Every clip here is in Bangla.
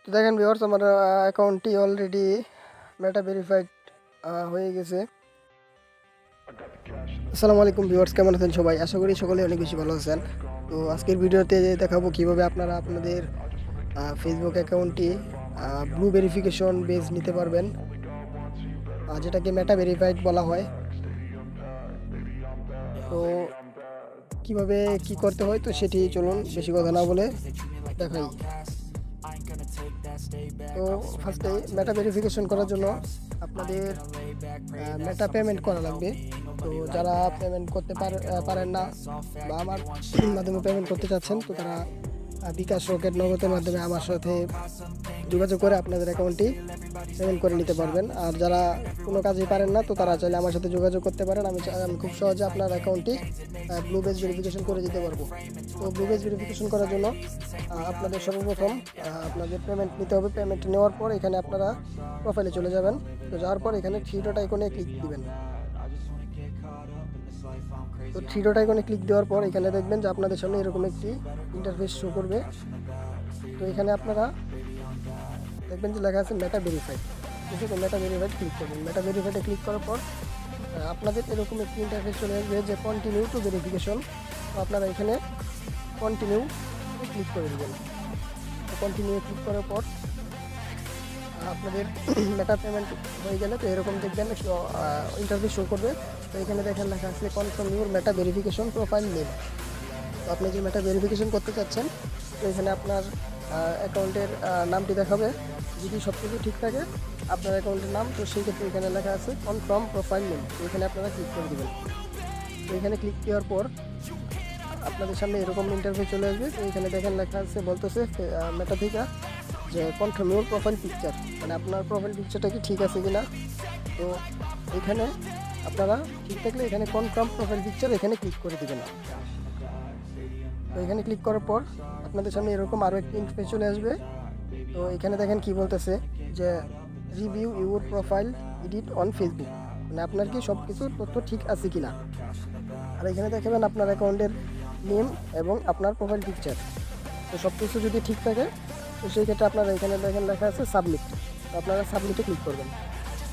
তো দেখেন ভিউয়ার্স, আমার অ্যাকাউন্টটি অলরেডি মেটা ভেরিফাইড হয়ে গেছে। আসসালামু আলাইকুম ভিউয়ার্স, কেমন আছেন সবাই? আশা করি সকলে অনেক বেশি ভালো আছেন। তো আজকের ভিডিওতে দেখাবো কিভাবে আপনারা আপনাদের ফেসবুক অ্যাকাউন্টটি ব্লু ভেরিফিকেশন বেজ নিতে পারবেন, যেটাকে মেটা ভেরিফাইড বলা হয়। তো কিভাবে কি করতে হয় তো সেটি চলুন বেশি কথা না বলে দেখাই। তো ফার্স্টে মেটা ভেরিফিকেশন করার জন্য আপনাদের মেটা পেমেন্ট করা লাগবে। তো যারা পেমেন্ট করতে পারেন না বা আমার মাধ্যমে পেমেন্ট করতে চাচ্ছেন, তো তারা বিকাশ, রকেট, নগদের মাধ্যমে আমার সাথে যোগাযোগ করে আপনাদের অ্যাকাউন্টটি পেমেন্ট করে নিতে পারবেন। আর যারা কোনো কাজই পারেন না, তো তারা চাইলে আমার সাথে যোগাযোগ করতে পারেন। আমি খুব সহজে আপনার অ্যাকাউন্টটি ব্লু বেজ ভেরিফিকেশন করে দিতে পারবো। তো ব্লু বেজ ভেরিফিকেশন করার জন্য আপনাদের সর্বপ্রথম আপনাদের পেমেন্ট নিতে হবে। পেমেন্ট নেওয়ার পর এখানে আপনারা প্রোফাইলে চলে যাবেন। তো যাওয়ার পর এখানে থ্রি ডট আইকনে ক্লিক দিবেন। তো থ্রি ডট আইকনে ক্লিক দেওয়ার পর এখানে দেখবেন যে আপনাদের সামনে এরকম একটি ইন্টারফেস শো করবে। তো এখানে আপনারা দেখবেন যে লেখা আছে মেটা ভেরিফাইড। ঠিক আছে, মেটা ভেরিফাইড ক্লিক করবেন। মেটা ভেরিফাইডে ক্লিক করার পর আপনাদের এরকম একটি ইন্টারফেস চলে আসবে যে কন্টিনিউ টু ভেরিফিকেশন। তো আপনারা এখানে কন্টিনিউ ক্লিক করে দেবেন। তো কন্টিনিউ ক্লিক করার পর আপনাদের মেটা পেমেন্ট হয়ে গেলে তো এরকম দেখবেন ইন্টারফেস শো করবে। তো এখানে দেখেন লেখা আছে confirm your meta verification profile name. তো আপনি যে মেটা ভেরিফিকেশন করতে চাচ্ছেন, তো এখানে আপনার অ্যাকাউন্টের নামটি দেখাবে। যদি সব কিছু ঠিক থাকে আপনার অ্যাকাউন্টের নাম, তো সেই ক্ষেত্রে এখানে লেখা আছে কনফার্ম প্রোফাইল নেম। তো এখানে আপনারা ক্লিক করে দেবেন। তো এখানে ক্লিক দেওয়ার পর আপনাদের সামনে এরকম ইন্টারফেস চলে আসবে। তো এখানে দেখেন লেখা আছে বলতেছে মেটা থেকে যে কনফার্ম ইউর প্রোফাইল পিকচার, মানে আপনার প্রোফাইল পিকচারটা কি ঠিক আছে কিনা। তো এখানে আপনারা ঠিক থাকলে এখানে কনফার্ম প্রোফাইল পিকচার এখানে ক্লিক করে দেবেন। তো এখানে ক্লিক করার পর আপনাদের সামনে এরকম আরও একটি ইন্টারফেস চলে আসবে। তো এখানে দেখেন কি বলতেছে যে review your profile edit on Facebook, মানে আপনার কি সব কিছু তথ্য ঠিক আছে কিনা। আর এখানে দেখাবেন আপনার অ্যাকাউন্টের নেম এবং আপনার প্রোফাইল পিকচার। তো সব কিছু যদি ঠিক থাকে তো সেই ক্ষেত্রে আপনারা এখানে দেখেন লেখা আছে সাবমিট। তো আপনারা সাবমিটে ক্লিক করবেন।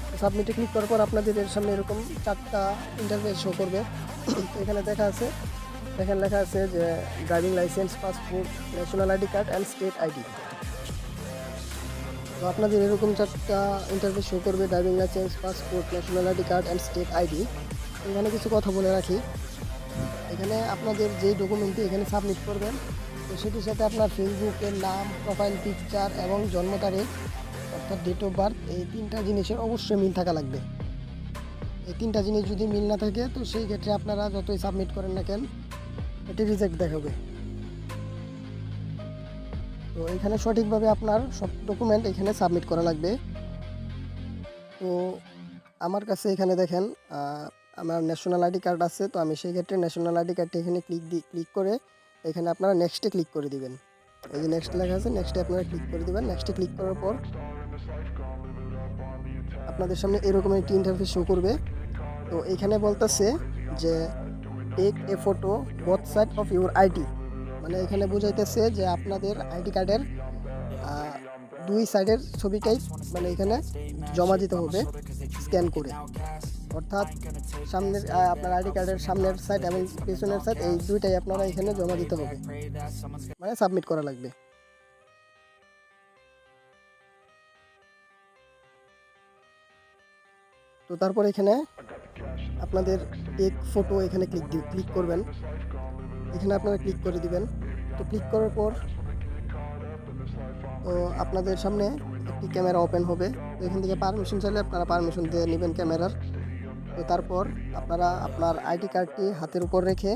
তো সাবমিটে ক্লিক করার পর আপনাদের এর সামনে এরকম 4টা ইন্টারফেস শো করবে। তো এখানে দেখেন লেখা আছে যে driving licence, passport, national ID card and state ID. তো আপনাদের এরকম 4টা ইন্টারফেস শো করবে, driving licence, passport, national ID card and state ID. এখানে কিছু কথা বলে রাখি, এখানে আপনাদের যেই ডকুমেন্টটি এখানে সাবমিট করবেন, তো সেটির সাথে আপনার ফেসবুকের নাম, প্রোফাইল পিকচার এবং জন্ম তারিখ অর্থাৎ ডেট অফ বার্থ, এই 3টা জিনিসের অবশ্যই মিল থাকা লাগবে। এই 3টা জিনিস যদি মিল না থাকে তো সেই ক্ষেত্রে আপনারা যতই সাবমিট করেন না কেন এটি রিজেক্ট দেখাবে। তো এখানে সঠিকভাবে আপনার সব ডকুমেন্ট এখানে সাবমিট করা লাগবে। তো আমার কাছে এখানে দেখেন আমার ন্যাশনাল আইডি কার্ড আছে। তো আমি সেই ক্ষেত্রে ন্যাশনাল আইডি কার্ডটি এখানে ক্লিক করে এখানে আপনারা নেক্সটে ক্লিক করে দিবেন। এই যে নেক্সট লেখা আছে, নেক্সটে আপনারা ক্লিক করে দিবেন। নেক্সটে ক্লিক করার পর আপনাদের সামনে এরকম একটি ইন্টারফেস শো করবে। তো এখানে বলতেছে যে take a photo both side of your ID, মানে এখানে বোঝাইতেছে যে আপনাদের আইডি কার্ডের 2 সাইডের ছবিটাই মানে এখানে জমা দিতে হবে স্ক্যান করে। অর্থাৎ সামনের আপনার আইডি কার্ডের সামনের সাইড এবং পেছনের সাইড এই দুইটাই আপনারা এখানে জমা দিতে হবে, মানে সাবমিট করা লাগবে। তো তারপর এখানে আপনাদের টেক ফটো এখানে ক্লিক করবেন। এখানে আপনারা ক্লিক করে দিবেন। তো ক্লিক করার পর তো আপনাদের সামনে একটি ক্যামেরা ওপেন হবে। তো এখান থেকে পারমিশন চাইলে আপনারা পারমিশন দিয়ে নেবেন ক্যামেরার। তো তারপর আপনারা আপনার আইডি কার্ডটি হাতের উপর রেখে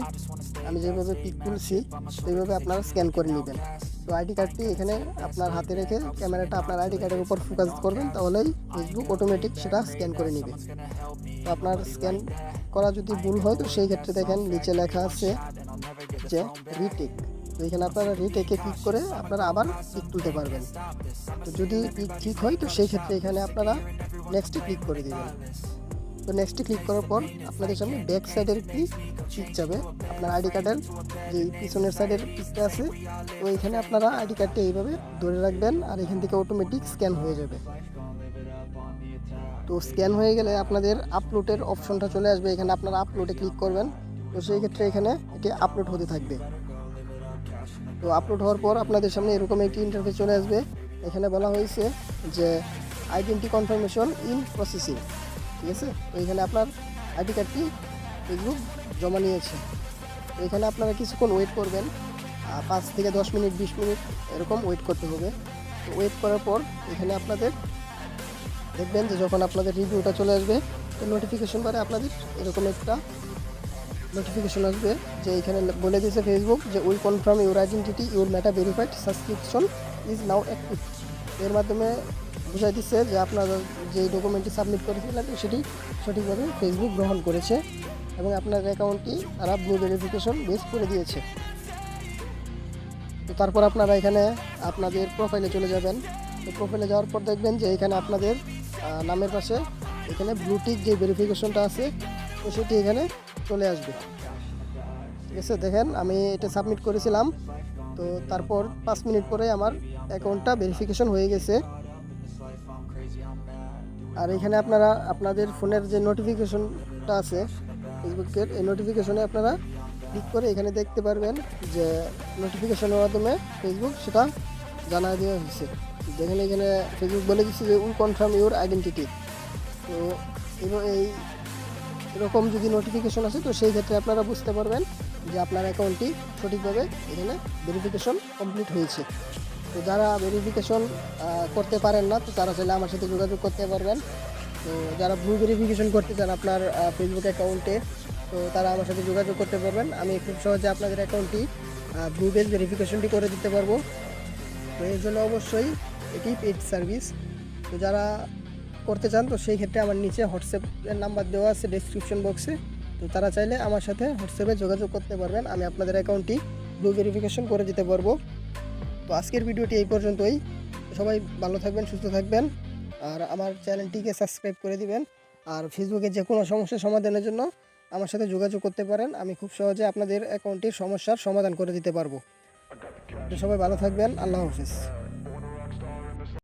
আমি যেভাবে পিক তুলছি সেইভাবে আপনারা স্ক্যান করে নেবেন। তো আইডি কার্ডটি এখানে আপনার হাতে রেখে ক্যামেরাটা আপনার আইডি কার্ডের উপর ফোকাস করবেন, তাহলেই ফেসবুক অটোমেটিক সেটা স্ক্যান করে নেবে। তো আপনার স্ক্যান করা যদি ভুল হয় তো সেই ক্ষেত্রে দেখেন নিচে লেখা আছে যে রিটেক। তো এখানে আপনারা রিটেকে ক্লিক করে আপনারা আবার পিক তুলতে পারবেন। তো যদি পিক ঠিক হয় তো সেই ক্ষেত্রে এখানে আপনারা নেক্সটে ক্লিক করে দেবেন। তো নেক্সটে ক্লিক করার পর আপনাদের সামনে ব্যাক সাইডের একটি পিক যাবে, আপনার আইডি কার্ডের যে পিছনের সাইডের পিকটা আছে, তো এখানে আপনারা আইডি কার্ডটা এইভাবে ধরে রাখবেন আর এখান থেকে অটোমেটিক স্ক্যান হয়ে যাবে। তো স্ক্যান হয়ে গেলে আপনাদের আপলোডের অপশনটা চলে আসবে, এখানে আপনারা আপলোডে ক্লিক করবেন। তো সেই ক্ষেত্রে এখানে এটি আপলোড হতে থাকবে। তো আপলোড হওয়ার পর আপনাদের সামনে এরকম একটি ইন্টারফেস চলে আসবে। এখানে বলা হয়েছে যে আইডেন্টি কনফার্মেশন ইন প্রসেসিং, ঠিক আছে। তো এখানে আপনার আইডি কার্ডটি ফেসবুক জমা নিয়েছে। তো এখানে আপনারা কিছুক্ষণ ওয়েট করবেন, 5 থেকে 10 মিনিট 20 মিনিট এরকম ওয়েট করতে হবে। তো ওয়েট করার পর এখানে আপনাদের দেখবেন যে যখন আপনাদের রিভিউটা চলে আসবে, তো নোটিফিকেশন বারে আপনাদের এরকম একটা নোটিফিকেশন আসবে যে এখানে বলে দিয়েছে ফেসবুক যে will confirm your identity, your meta verified subscription is now active. এর মাধ্যমে বোঝাই দিচ্ছে যে আপনারা যে ডকুমেন্টটি সাবমিট করেছিলেন সেটি সঠিকভাবে ফেসবুক গ্রহণ করেছে এবং আপনার অ্যাকাউন্টটি তারা ব্লু ভেরিফিকেশন বেস করে দিয়েছে। তো তারপর আপনারা এখানে আপনাদের প্রোফাইলে চলে যাবেন। তো প্রোফাইলে যাওয়ার পর দেখবেন যে এখানে আপনাদের নামের পাশে এখানে ব্লুটিক যে ভেরিফিকেশনটা আছে, তো সেটি এখানে চলে আসবে, ঠিক আছে। দেখেন আমি এটা সাবমিট করেছিলাম, তো তারপর 5 মিনিট পরে আমার অ্যাকাউন্টটা ভেরিফিকেশন হয়ে গেছে। আর এখানে আপনারা আপনাদের ফোনের যে নোটিফিকেশনটা আছে ফেসবুকের, এই নোটিফিকেশনে আপনারা ক্লিক করে এখানে দেখতে পারবেন যে নোটিফিকেশনের মাধ্যমে ফেসবুক সেটা জানাই দেওয়া হয়েছে। যেখানে এখানে ফেসবুক বলে দিচ্ছে যে উইল কনফার্ম ইউর আইডেন্টিটি। তো এরকম যদি নোটিফিকেশন আসে, তো সেই ক্ষেত্রে আপনারা বুঝতে পারবেন যে আপনার অ্যাকাউন্টটি সঠিকভাবে এখানে ভেরিফিকেশন কমপ্লিট হয়েছে। তো যারা ভেরিফিকেশন করতে পারেন না, তো তারা চাইলে আমার সাথে যোগাযোগ করতে পারবেন। তো যারা ব্লু ভেরিফিকেশন করতে চান আপনার ফেসবুক অ্যাকাউন্টে, তো তারা আমার সাথে যোগাযোগ করতে পারবেন। আমি খুব সহজে আপনাদের অ্যাকাউন্টটি ব্লু বেস ভেরিফিকেশনটি করে দিতে পারবো। তো এর জন্য অবশ্যই এটি পেইড সার্ভিস। তো যারা করতে চান, তো সেই ক্ষেত্রে আমার নিচে হোয়াটসঅ্যাপের নাম্বার দেওয়া আছে ডেসক্রিপশন বক্সে, তো তারা চাইলে আমার সাথে হোয়াটসঅ্যাপে যোগাযোগ করতে পারবেন। আমি আপনাদের অ্যাকাউন্টটি ব্লু ভেরিফিকেশন করে দিতে পারবো। তো আজকের ভিডিওটি এই পর্যন্তই। সবাই ভালো থাকবেন, সুস্থ থাকবেন, আর আমার চ্যানেলটিকে সাবস্ক্রাইব করে দিবেন। আর ফেসবুকে যে কোনো সমস্যার সমাধানের জন্য আমার সাথে যোগাযোগ করতে পারেন, আমি খুব সহজে আপনাদের অ্যাকাউন্টের সমস্যার সমাধান করে দিতে পারবো। তো সবাই ভালো থাকবেন, আল্লাহ হাফেজ।